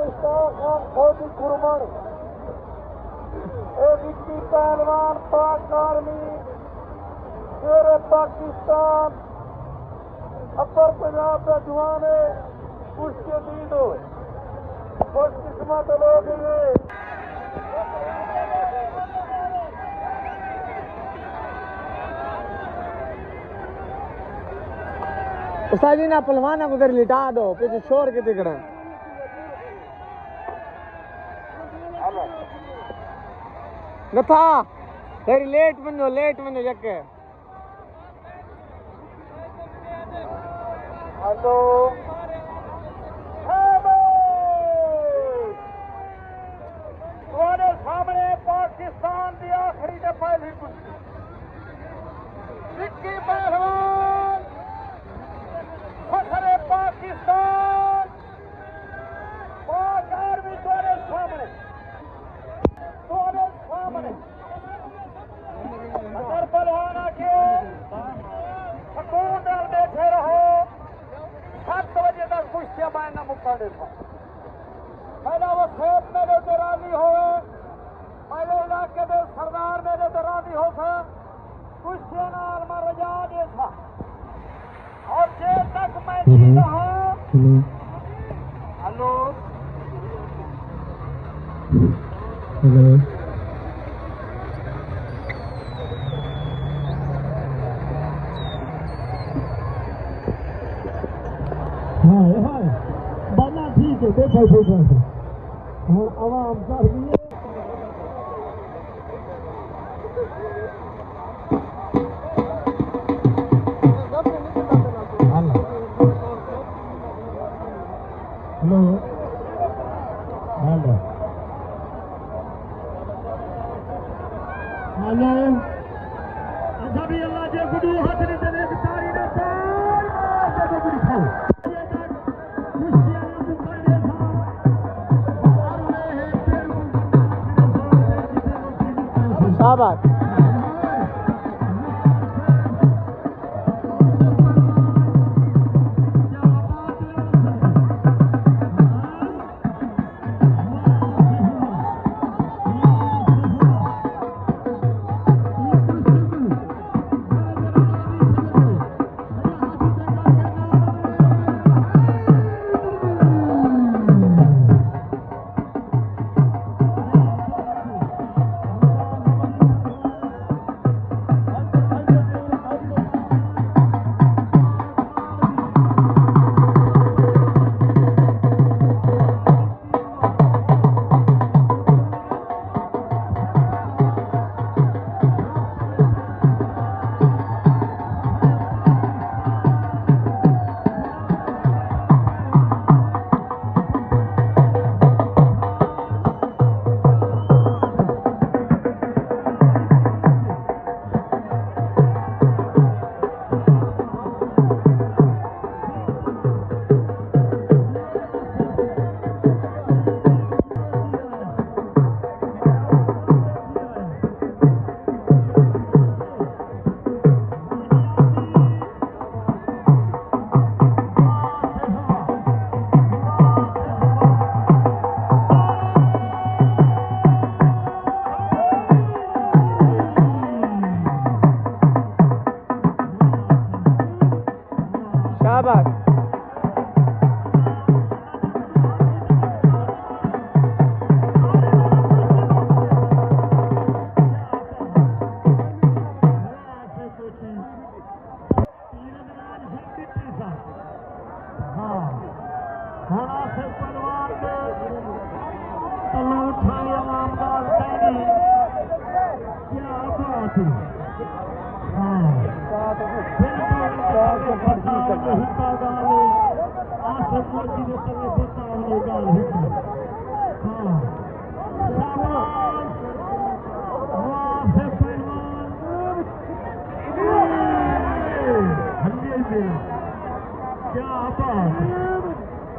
मुश्ताक खान फौजी कुरमर, एक विक्की पहलवान पाक आर्मी शेर पाकिस्तान अपर पंजाब का जवान है, उसके दीद हो खुशकिस्मत लोग ये। उस्ताद जी ना पहलवाना को उधर लिटा दो, पीछे शोर के दिखड़ा नथा तेरी लेट बनो जके। हेलो तुम्हारे सामने पाकिस्तान की आखिरी ने पहली कुश्ती विक्की पहलवान फखरे पाकिस्तान पाक आर्मी तुम्हारे सामने अगर पहलवाना के सकून डाल बैठे रहो 7 बजे तक कुश्तियां मायना मुकाने था। पहला वो खेत मेरे तो राजी हो पहले इलाके में सरदार मेरे तो राजी हो था कुश्तियां नाल मैं रजा दे था और जेल तक मैं जी रहा। हेलो हेलो हाय बना ठीक है, देखो ठीक है हाँ आवाम कर दिए। हेलो हेलो हेलो अच्छा भी अल्लाह जे गुडू हाथ नहीं देने की तारी ना तार तो गुडी खाओ शाबाश।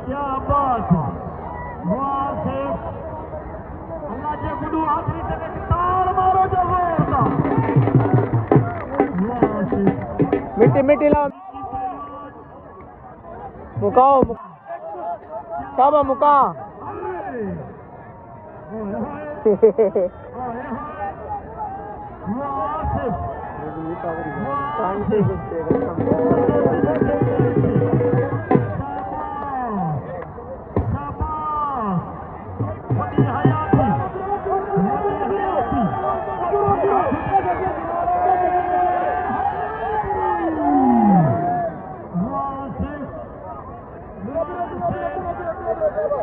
क्या बात है वहां से अल्लाह जे गुडू आखिरी तक ताल मारो जरूर मिट्टी मिट्टी लाओ मुकाओ शाबा मुका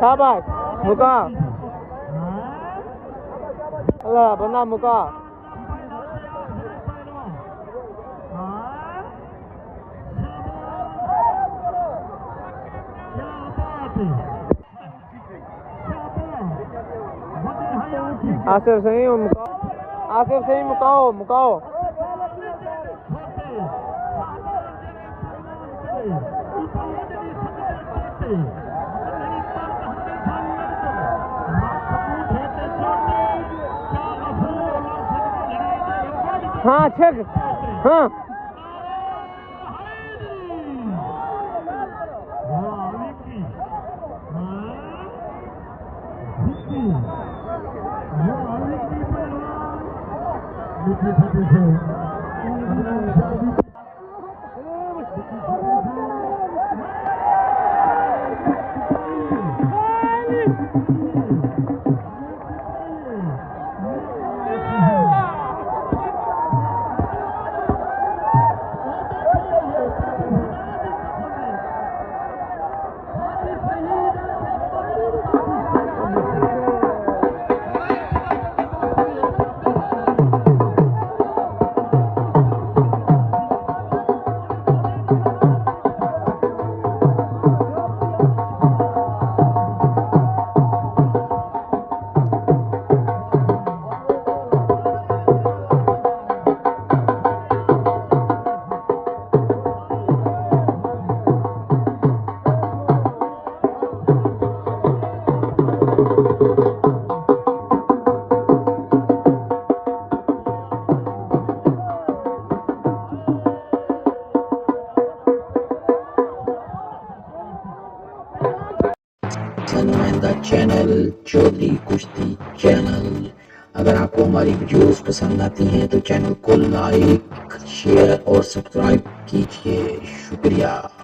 शाबाश मुका अल्लाह बंदा मुका आसिफ सही मुकाओ आसिफ सही मुकाओ मुकाओ हाँ छक हाँ नुमाइंदा चैनल चौधरी कुश्ती चैनल। अगर आपको हमारी वीडियोस पसंद आती हैं तो चैनल को लाइक शेयर और सब्सक्राइब कीजिए। शुक्रिया।